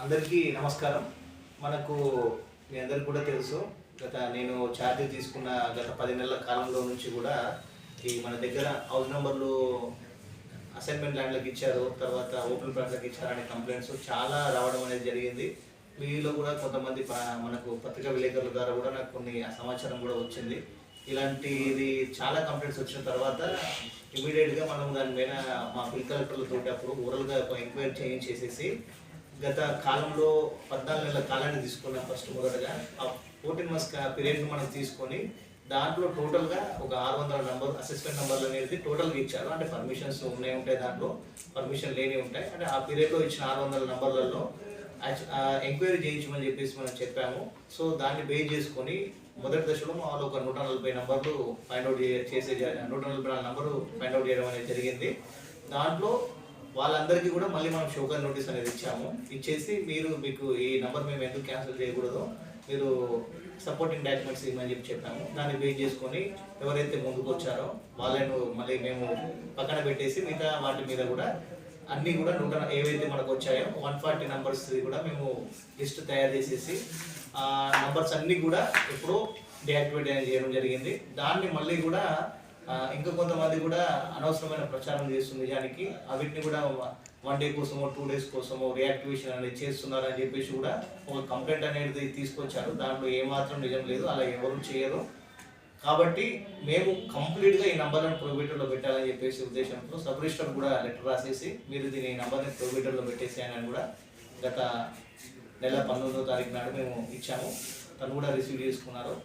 అందరికీ నమస్కారం. మనకు మీ అందరికీ కూడా తెలుసు, నేను ఛార్జ్ తీసుకున్న గత 10 నెలల కాలంలో నుంచి కూడా ఈ మన దగ్గర హౌస్ నెంబర్లు అసైన్మెంట్ ల్యాండ్లకు ఇచ్చారు, తర్వాత ఓపెన్ ప్లాట్లకు ఇచ్చారనే కంప్లైంట్స్ చాలా రావడం అనేది జరిగింది. మీలో కూడా కొంతమంది మనకు పత్రికా విలేకరుల ద్వారా కూడా నాకు కొన్ని సమాచారం కూడా వచ్చింది. ఇలాంటిది చాలా కంప్లైంట్స్ వచ్చిన తర్వాత ఇమీడియట్గా మనం దాని మీద మా బిల్ కలెక్టర్లతో అప్పుడు ఓరల్గా ఒక ఎంక్వైరీ చేయించేసేసి గత కాలంలో 14 నెలల కాలాన్ని తీసుకున్నాం. ఫస్ట్ మొదటగా ఆ 14 months పీరియడ్ని మనం తీసుకొని దాంట్లో టోటల్గా ఒక 600 నెంబర్ అసెస్మెంట్ నెంబర్లు అనేది టోటల్గా ఇచ్చారు. అంటే పర్మిషన్స్ ఉంటాయి, దాంట్లో పర్మిషన్ లేని ఉంటాయి. అంటే ఆ పీరియడ్లో ఇచ్చిన 600 నెంబర్లలో ఎంక్వైరీ చేయించమని చెప్పేసి మనం చెప్పాము. సో దాన్ని బేస్ చేసుకొని మొదటి దశలో వాళ్ళు ఒక 140 నెంబర్లు ఫైండ్ అవుట్ చేసే 144 నెంబరు ఫైండ్ అవుట్ చేయడం అనేది జరిగింది. దాంట్లో వాళ్ళందరికీ కూడా మళ్ళీ మనం షోకాజ్ నోటీస్ అనేది ఇచ్చేసి మీకు ఈ నెంబర్ మేము ఎందుకు క్యాన్సిల్ చేయకూడదు, మీరు సపోర్టింగ్ డాక్యుమెంట్స్ ఇవ్వమని చెప్పాము. దాన్ని బేస్ చేసుకొని ఎవరైతే ముందుకు వచ్చారో వాళ్ళను మళ్ళీ మేము పక్కన పెట్టేసి మిగతా వాటి మీద కూడా అన్నీ కూడా ఏవైతే మనకు వచ్చాయో 140 నెంబర్స్ కూడా మేము లిస్ట్ తయారు చేసేసి ఆ నెంబర్స్ అన్నీ కూడా ఎప్పుడో డియాక్టివేట్ చేయడం జరిగింది. దాన్ని మళ్ళీ కూడా ఇంకా కొంతమంది కూడా అనవసరమైన ప్రచారం చేస్తుంది. నిజానికి వీటిని కూడా 1 day కోసమో 2 days కోసమో రియాక్టివేషన్ అనేది చేస్తున్నారని చెప్పేసి కూడా ఒక కంప్లైంట్ అనేది తీసుకొచ్చారు. దాంట్లో ఏమాత్రం నిజం లేదు, అలా ఎవరు చేయరు. కాబట్టి మేము కంప్లీట్గా ఈ నెంబర్లను ప్రొహిబిటర్లో పెట్టాలని చెప్పేసి ఉద్దేశంతో సబ్ రిజిస్టర్ కూడా లెటర్ రాసేసి మీరు దీని ఈ నెంబర్ని ప్రొహిబిటర్లో పెట్టేసేయని కూడా గత నెల 19వ తారీఖు నాడు మేము ఇచ్చాము. తను కూడా రిసీవ్ చేసుకున్నారు.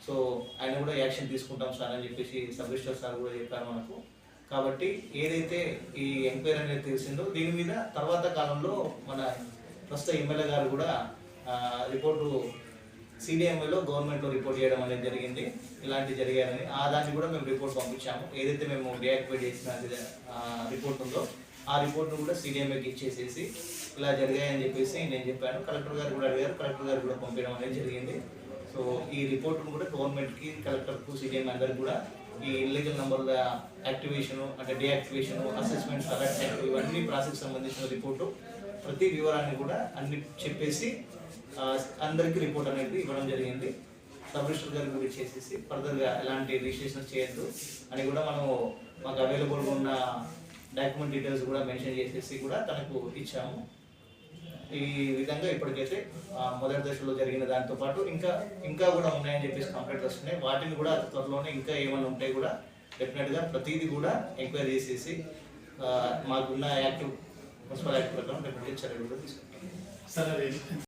సో ఆయన కూడా యాక్షన్ తీసుకుంటాం సార్ అని చెప్పేసి సబ్ రిజిస్టర్ సార్ కూడా చెప్పారు మనకు. కాబట్టి ఏదైతే ఈ ఎంక్వైరీ అనేది తెలిసిందో దీని మీద తర్వాత కాలంలో మన ప్రస్తుత ఎమ్మెల్యే గారు కూడా రిపోర్టు CDMAలో గవర్నమెంట్లో రిపోర్ట్ చేయడం అనేది జరిగింది. ఇలాంటివి జరిగాయని దాన్ని కూడా మేము రిపోర్ట్ పంపించాము. ఏదైతే మేము డియాక్టివేట్ చేసిన రిపోర్ట్ ఉందో ఆ రిపోర్ట్ను కూడా CDMAకి ఇచ్చేసేసి ఇలా జరిగాయని చెప్పేసి నేను చెప్పాను. కలెక్టర్ గారు కూడా అడిగారు, కలెక్టర్ గారు కూడా పంపించడం అనేది జరిగింది. సో ఈ రిపోర్ట్ను కూడా గవర్నమెంట్కి, కలెక్టర్కు, CDM అందరికి కూడా ఈ ఇల్లీగల్ నెంబర్ల యాక్టివేషను అంటే డియాక్టివేషను, అసెస్మెంట్స్, అలర్ట్ యాక్టివ్ ఇవన్నీ ప్రాసెస్ సంబంధించిన రిపోర్టు ప్రతి వివరాన్ని కూడా అన్ని చెప్పేసి అందరికీ రిపోర్ట్ అనేది ఇవ్వడం జరిగింది. సబ్ రిజిస్టర్ గారికి కూడా ఇచ్చేసేసి ఫర్దర్గా ఎలాంటి రిజిస్ట్రేషన్ చేయొద్దు అని కూడా మాకు అవైలబుల్గా ఉన్న డాక్యుమెంట్ డీటెయిల్స్ కూడా మెన్షన్ చేసేసి కూడా తనకు ఇచ్చాము. ఈ విధంగా ఇప్పటికైతే మొదటి దశలో జరిగిన దాంతో పాటు ఇంకా కూడా ఉన్నాయని చెప్పేసి కంప్లైంట్స్ వస్తున్నాయి. వాటిని కూడా త్వరలోనే ఇంకా ఏమైనా ఉంటే కూడా డెఫినెట్గా ప్రతిదీ కూడా ఎంక్వైరీ చేసేసి మాకున్న మున్సిపల్ యాక్ట్ ప్రకారం డెఫినెట్గా చర్యలు కూడా తీసుకుంటాం.